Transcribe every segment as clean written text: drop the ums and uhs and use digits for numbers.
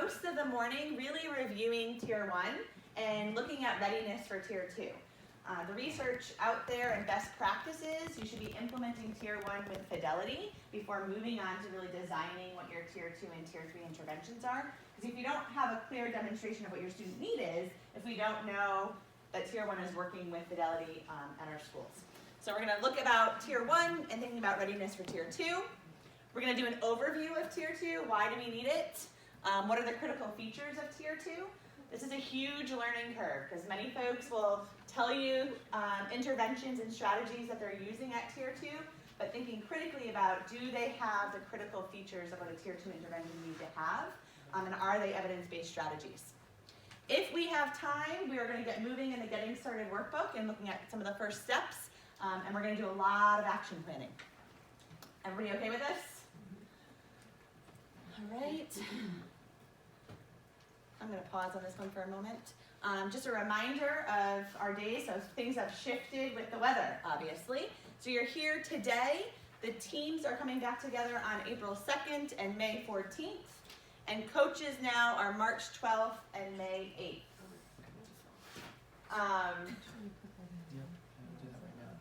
most of the morning really reviewing Tier 1 and looking at readiness for Tier 2. The research out there and best practices, you should be implementing Tier 1 with fidelity before moving on to really designing what your Tier 2 and Tier 3 interventions are. Because if you don't have a clear demonstration of what your student need is, if we don't know that Tier 1 is working with fidelity at our schools. So we're going to look about Tier 1 and thinking about readiness for Tier 2. We're going to do an overview of Tier 2. Why do we need it? What are the critical features of Tier 2? This is a huge learning curve because many folks will tell you interventions and strategies that they're using at Tier 2, but thinking critically about, do they have the critical features of what a Tier 2 intervention needs to have, and are they evidence-based strategies? If we have time, we are going to get moving in the Getting Started workbook and looking at some of the first steps, and we're going to do a lot of action planning. Everybody okay with this? All right. I'm going to pause on this one for a moment. Just a reminder of our day, so things have shifted with the weather, obviously. So you're here today. The teams are coming back together on April 2nd and May 14th. And coaches now are March 12th and May 8th.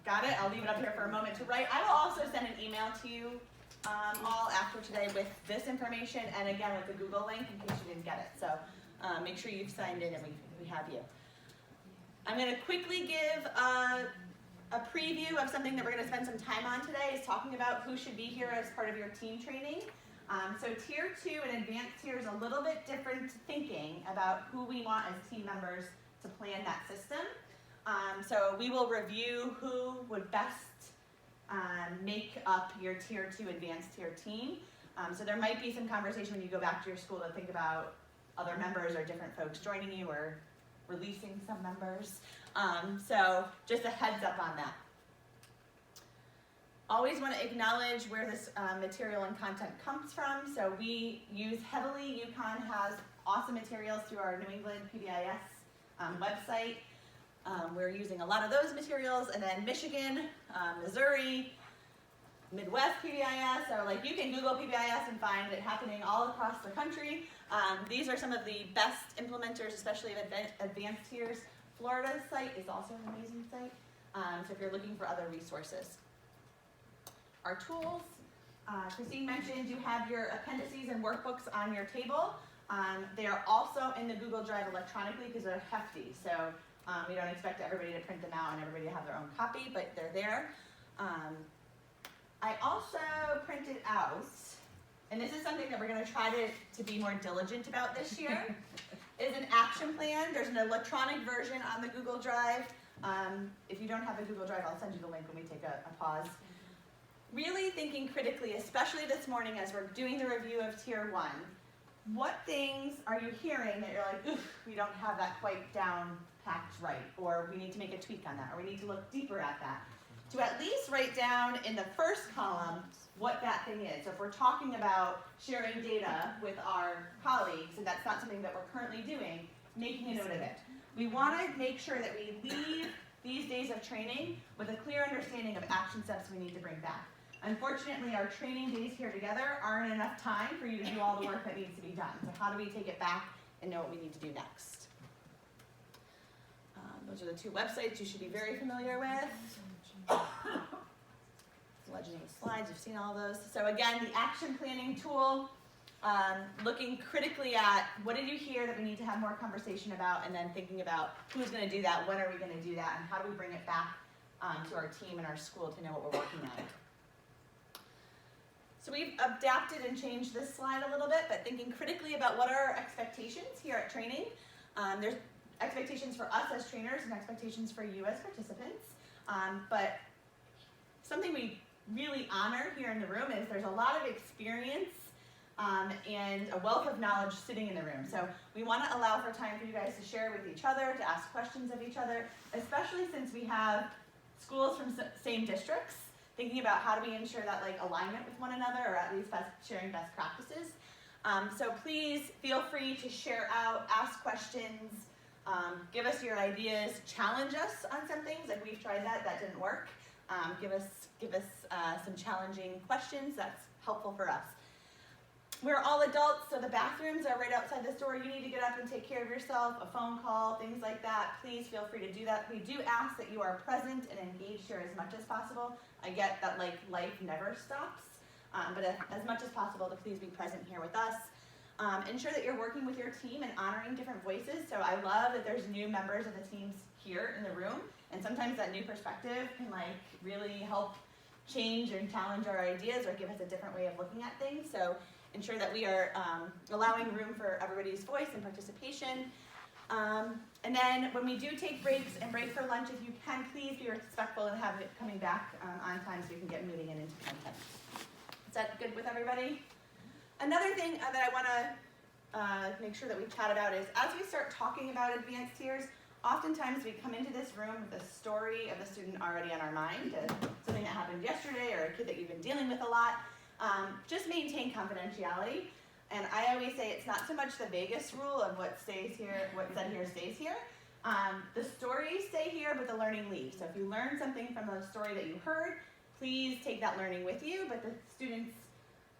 Got it? I'll leave it up here for a moment to write. I will also send an email to you all after today with this information and again with the Google link in case you didn't get it. So make sure you've signed in and we have you. I'm going to quickly give a preview of something that we're going to spend some time on today, is talking about who should be here as part of your team training. So Tier 2 and advanced tier is a little bit different thinking about who we want as team members to plan that system. So we will review who would best make up your Tier 2 advanced tier team. So there might be some conversation when you go back to your school to think about other members or different folks joining you or releasing some members. So just a heads up on that. Always want to acknowledge where this material and content comes from. So we use heavily, UConn has awesome materials through our New England PBIS website. We're using a lot of those materials, and then Michigan, Missouri, Midwest PBIS, so like you can Google PBIS and find it happening all across the country. These are some of the best implementers, especially of advanced tiers. Florida's site is also an amazing site, so if you're looking for other resources. Our tools, Christine mentioned you have your appendices and workbooks on your table. They are also in the Google Drive electronically because they're hefty, so we don't expect everybody to print them out and everybody to have their own copy, but they're there. I also printed out, and this is something that we're going to try to be more diligent about this year, is an action plan. There's an electronic version on the Google Drive. If you don't have the Google Drive, I'll send you the link when we take a pause. Really thinking critically, especially this morning as we're doing the review of Tier 1, what things are you hearing that you're like, oof, we don't have that quite down packed right, or we need to make a tweak on that, or we need to look deeper at that. To at least write down in the first column what that thing is. So if we're talking about sharing data with our colleagues, and that's not something that we're currently doing, making a note of it. We want to make sure that we leave these days of training with a clear understanding of action steps we need to bring back. Unfortunately, our training days here together aren't enough time for you to do all the work that needs to be done. So how do we take it back and know what we need to do next? Those are the two websites you should be very familiar with. Legendary slides, you've seen all those. So again, the action planning tool, looking critically at what did you hear that we need to have more conversation about, and then thinking about who's going to do that, when are we going to do that, and how do we bring it back to our team and our school to know what we're working on. So we've adapted and changed this slide a little bit, but thinking critically about what are our expectations here at training. There's expectations for us as trainers and expectations for you as participants. But something we really honor here in the room is there's a lot of experience and a wealth of knowledge sitting in the room. So we want to allow for time for you guys to share with each other, to ask questions of each other, especially since we have schools from same districts, thinking about how do we ensure that like alignment with one another, or at least sharing best practices. So please feel free to share out, ask questions, give us your ideas, challenge us on some things. Like we've tried that didn't work. Give us some challenging questions. That's helpful for us. We're all adults, so the bathrooms are right outside this door. You need to get up and take care of yourself, a phone call, things like that. Please feel free to do that. We do ask that you are present and engaged here as much as possible. I get that life never stops, but as much as possible to please be present here with us. Ensure that you're working with your team and honoring different voices. So I love that there's new members of the teams here in the room, and sometimes that new perspective can really help change and challenge our ideas or give us a different way of looking at things. So ensure that we are allowing room for everybody's voice and participation. And then when we do take breaks and break for lunch, if you can, please be respectful and have it coming back on time so we can get moving and into content. Is that good with everybody? Another thing that I want to make sure that we chat about is as we start talking about advanced tiers, oftentimes we come into this room with a story of the student already on our mind, something that happened yesterday or a kid that you've been dealing with a lot. Just maintain confidentiality. And I always say it's not so much the Vegas rule of what stays here, what's said here stays here. The stories stay here, but the learning leaves. So if you learn something from the story that you heard, please take that learning with you, but the student's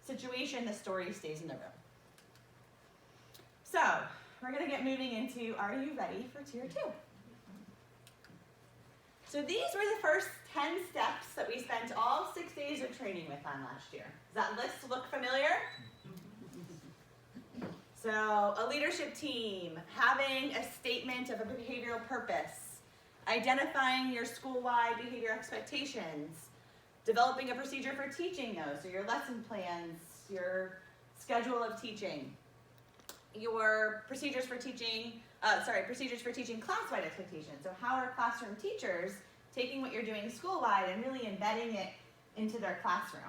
situation, the story stays in the room. So we're going to get moving into, are you ready for Tier 2? So these were the first 10 steps that we spent all 6 days of training with on last year. Does that list look familiar? So a leadership team, having a statement of a behavioral purpose, identifying your school-wide behavior expectations, developing a procedure for teaching those, so your lesson plans, your schedule of teaching, your procedures for teaching, procedures for teaching class-wide expectations. So how are classroom teachers taking what you're doing school-wide and really embedding it into their classroom?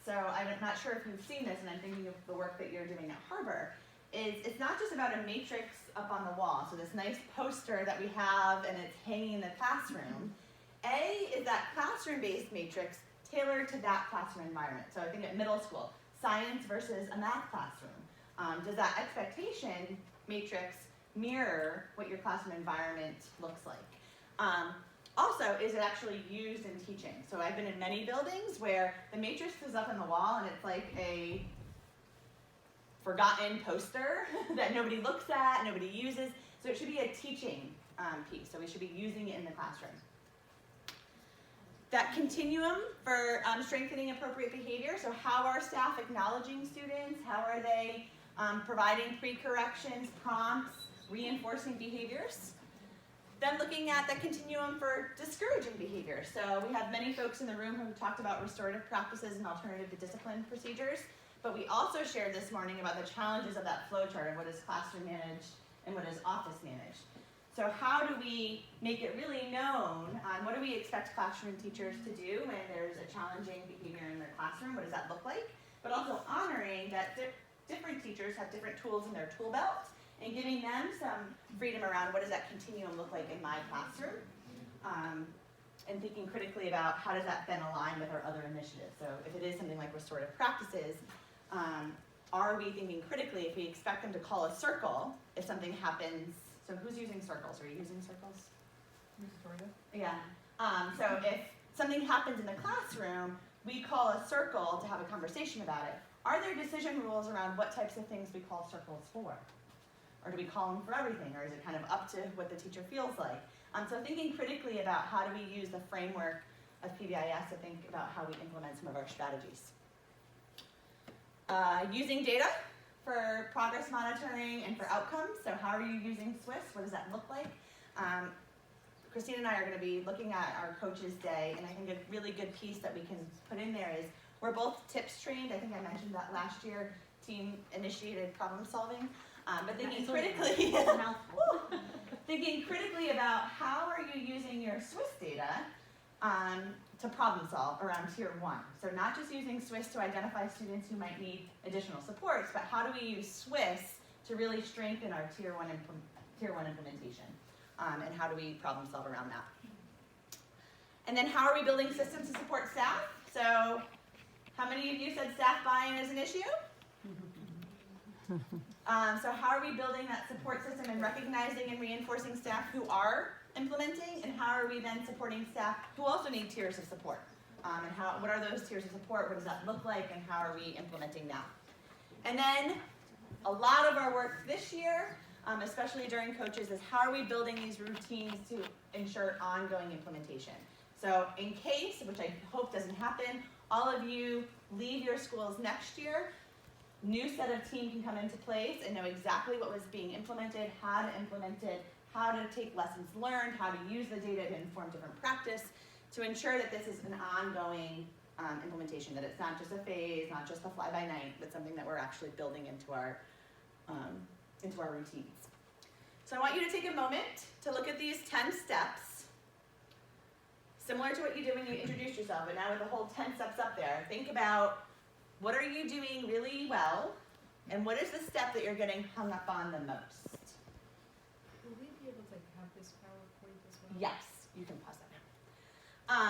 So I'm not sure if you've seen this, and I'm thinking of the work that you're doing at Harbor, it's not just about a matrix up on the wall, so this nice poster that we have and it's hanging in the classroom. A is that classroom-based matrix tailored to that classroom environment. So I think at middle school, science versus a math classroom. Does that expectation matrix mirror what your classroom environment looks like? Also, is it actually used in teaching? So I've been in many buildings where the matrix is up on the wall and it's like a forgotten poster that nobody looks at, nobody uses. So it should be a teaching piece. So we should be using it in the classroom. That continuum for strengthening appropriate behavior. So how are staff acknowledging students? How are they providing pre-corrections, prompts, reinforcing behaviors? Then looking at the continuum for discouraging behavior. So we have many folks in the room who talked about restorative practices and alternative to discipline procedures, but we also shared this morning about the challenges of that flow chart of what is classroom managed and what is office managed. So how do we make it really known on what do we expect classroom teachers to do when there's a challenging behavior in their classroom? What does that look like? But also honoring that different teachers have different tools in their tool belt and giving them some freedom around what does that continuum look like in my classroom, and thinking critically about how does that then align with our other initiatives. So if it is something like restorative practices, are we thinking critically if we expect them to call a circle if something happens? So who's using circles? Are you using circles? Restorative? Yeah. So if something happens in the classroom, we call a circle to have a conversation about it. Are there decision rules around what types of things we call circles for? Or do we call them for everything? Or is it kind of up to what the teacher feels like? So thinking critically about how do we use the framework of PBIS to think about how we implement some of our strategies. Using data for progress monitoring and for outcomes. So how are you using SWIS? What does that look like? Christine and I are going to be looking at our Coaches Day, and I think a really good piece that we can put in there is we're both TIPS trained. I think I mentioned that last year, team initiated problem solving. But thinking critically, thinking critically about how are you using your SWIS data to problem solve around Tier 1. So not just using SWIS to identify students who might need additional supports, but how do we use SWIS to really strengthen our Tier 1 implementation? And how do we problem solve around that? And then how are we building systems to support staff? So how many of you said staff buy-in is an issue? So how are we building that support system and recognizing and reinforcing staff who are implementing, and how are we then supporting staff who also need tiers of support? And what are those tiers of support? What does that look like, and how are we implementing that? And then a lot of our work this year, especially during coaches, is how are we building these routines to ensure ongoing implementation. So in case, which I hope doesn't happen, all of you leave your schools next year, new set of team can come into place and know exactly what was being implemented, how to implement it, how to take lessons learned, how to use the data to inform different practice, to ensure that this is an ongoing implementation, that it's not just a phase, not just a fly-by-night, but something that we're actually building into our routines. So I want you to take a moment to look at these 10 steps, similar to what you did when you introduced yourself, but now with the whole 10 steps up there. Think about what are you doing really well, and what is the step that you're getting hung up on the most? Will we be able to have this PowerPoint as well? Yes, you can pause.